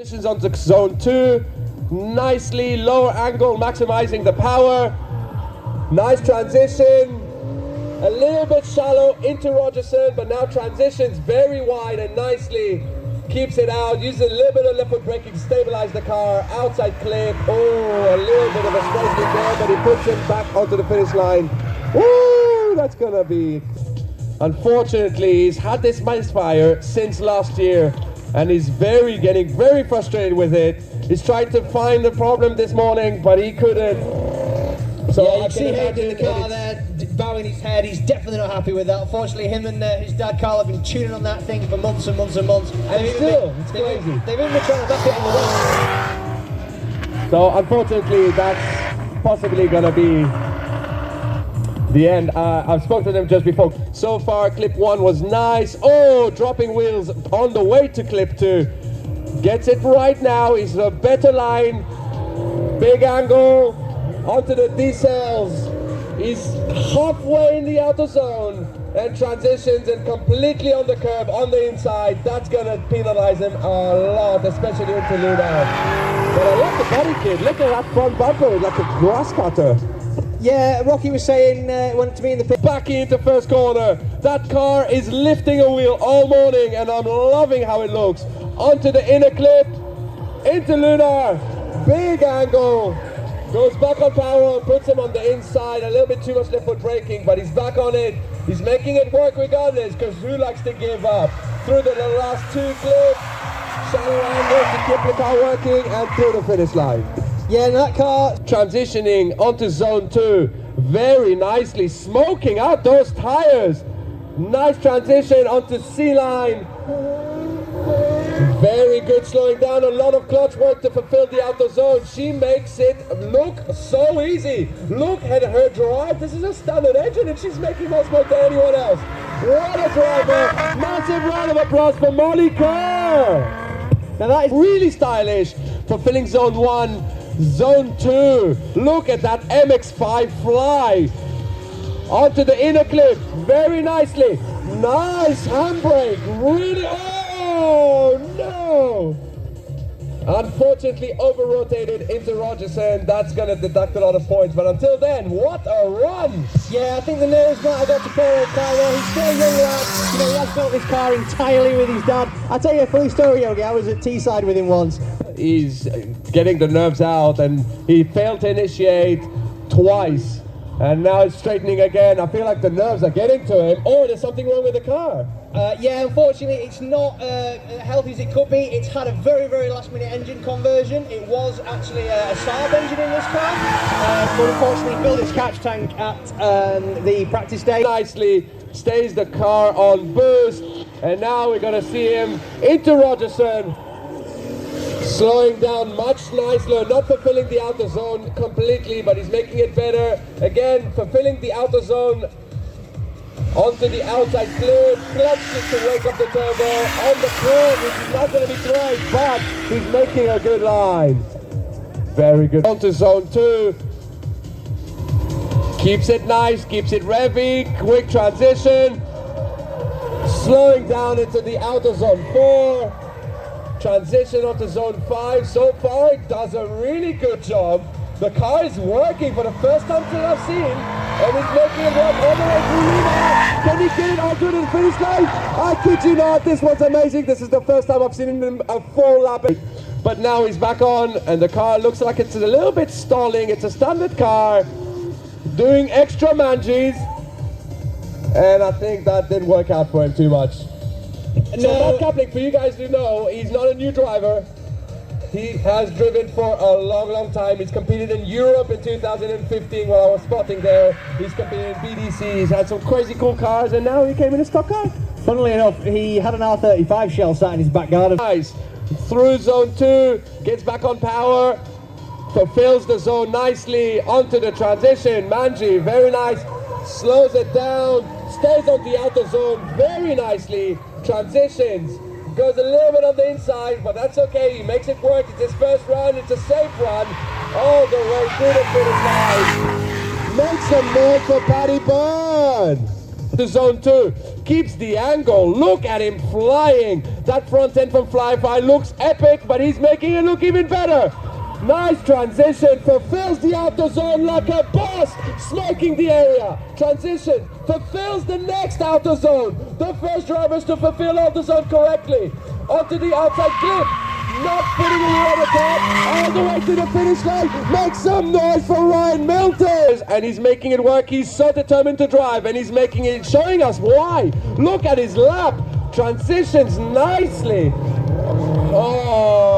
Transitions onto zone 2, nicely lower angle, maximizing the power. Nice transition, a little bit shallow into Rogerson, but now transitions very wide and nicely keeps it out. Uses a little bit of left foot braking to stabilize the car. Outside clip, oh, a little bit of a straight lead there, but he puts him back onto the finish line. Woo, that's gonna be... Unfortunately, he's had this misfire since last year, and he's getting very frustrated with it. He's tried to find the problem this morning, but he couldn't. So yeah, you can see Hayden in the car there, bowing his head. He's definitely not happy with that. Unfortunately, him and his dad Carl have been tuning on that thing for months and months and months. And still, it's crazy. They've even been trying to back it on the wall. So unfortunately, that's possibly going to be the end. I've spoken to them just before. So far, clip 1 was nice. Oh, dropping wheels on the way to clip 2. Gets it right now. He's a better line. Big angle onto the D-cells. He's halfway in the outer zone and transitions and completely on the curb on the inside. That's going to penalize him a lot, especially into Luna. But I love the body kit. Look at that front bumper, like a grass cutter. Yeah, Rocky was saying when to me in the pit. Back into first corner. That car is lifting a wheel all morning, and I'm loving how it looks. Onto the inner clip, into Lunar. Big angle. Goes back on power and puts him on the inside. A little bit too much left foot braking, but he's back on it. He's making it work regardless, because who likes to give up? Through the last 2 clips. Shallow angle to keep the car working and through the finish line. Yeah, and that car transitioning onto zone 2 very nicely, smoking out those tires. Nice transition onto C-line. Very good, slowing down, a lot of clutch work to fulfill the outer zone. She makes it look so easy. Look at her drive. This is a standard engine and she's making more smoke than anyone else. What a driver. Massive round of applause for Molly Kerr. Now that is really stylish, fulfilling zone 1. Zone 2, look at that MX-5 fly onto the inner clip very nicely. Nice handbrake, really, oh no! Unfortunately over-rotated into Rogerson. That's going to deduct a lot of points, but until then, what a run! Yeah, I think the nerves might have got to poor old Carlo. He's still young lad. You know, he has built this car entirely with his dad. I'll tell you a funny story, Yogi. I was at Teesside with him once. He's getting the nerves out, and he failed to initiate twice, and now it's straightening again. I feel like the nerves are getting to him, or there's something wrong with the car. Yeah, unfortunately it's not healthy as it could be. It's had a very, very last minute engine conversion. It was actually a Saab engine in this car, but unfortunately filled its catch tank at the practice day. Nicely stays the car on boost, and now we're going to see him into Rogerson. Slowing down much nicer, not fulfilling the outer zone completely, but he's making it better. Again, fulfilling the outer zone onto the outside clip, clutches to wake up the turbo on the curve, which is not going to be great, but he's making a good line. Very good. Onto zone 2. Keeps it nice, keeps it revvy, quick transition. Slowing down into the outer zone 4. Transition onto zone 5. So far it does a really good job. The car is working for the first time that I've seen, and it's making it work all the way through Luna. Can he get it onto the finish line? I kid you not, this one's amazing. This is the first time I've seen him a full lap. But now he's back on, and the car looks like it's a little bit stalling. It's a standard car, doing extra manges, and I think that didn't work out for him too much. So Matt Kaplik, for you guys to know, he's not a new driver. He has driven for a long, long time. He's competed in Europe in 2015 while I was spotting there. He's competed in BDC. He's had some crazy cool cars, and now he came in a stock car. Funnily enough, he had an R35 shell sat in his back garden. Nice. Through zone 2, gets back on power, fulfills the zone nicely onto the transition. Manji, very nice. Slows it down, stays on the outer zone very nicely. Transitions, goes a little bit on the inside, but that's okay. He makes it work. It's his first run. It's a safe run all the way through the finish line. Make some noise for Paddy Byrne. To zone 2, keeps the angle. Look at him flying. That front end from Fly looks epic, but he's making it look even better. Nice transition, fulfills the outer zone like a boss, smoking the area. Transition, fulfills the next outer zone. The first drivers to fulfill outer zone correctly. Onto the outside clip, not putting it on the top, all the way to the finish line. Make some noise for Ryan Milters. And he's making it work. He's so determined to drive, and he's making it, showing us why. Look at his lap, transitions nicely. Oh.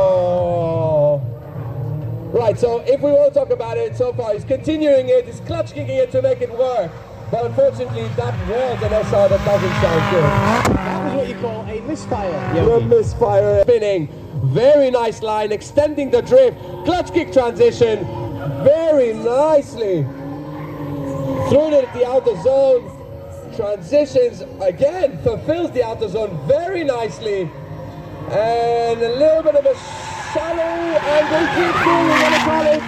Right, so if we want to talk about it so far, he's continuing it, he's clutch kicking it to make it work. But unfortunately, that was an SR that doesn't sound good. That was what you call a misfire. A misfire. Spinning, very nice line, extending the drift, clutch kick transition, very nicely. Through it at the outer zone, transitions again, fulfills the outer zone very nicely. And a little bit of a shallow angle kick, we want to call it,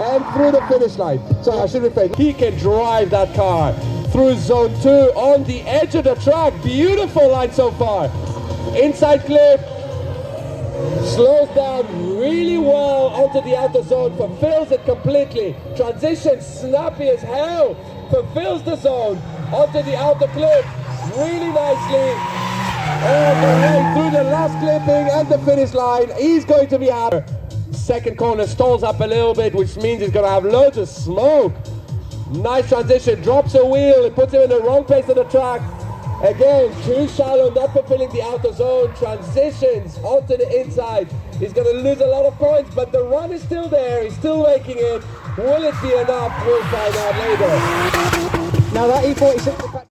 and through the finish line. So I should rephrase. He can drive that car through zone 2 on the edge of the track. Beautiful line so far. Inside clip, slows down really well onto the outer zone, fulfills it completely. Transition snappy as hell, fulfills the zone onto the outer clip really nicely. All the way through the last clipping and the finish line. He's going to be out. Second corner stalls up a little bit, which means he's going to have loads of smoke. Nice transition, drops a wheel, it puts him in the wrong place on the track. Again, too shallow, not fulfilling the outer zone. Transitions onto the inside. He's going to lose a lot of points, but the run is still there. He's still making it. Will it be enough? We'll find out later. Now that E46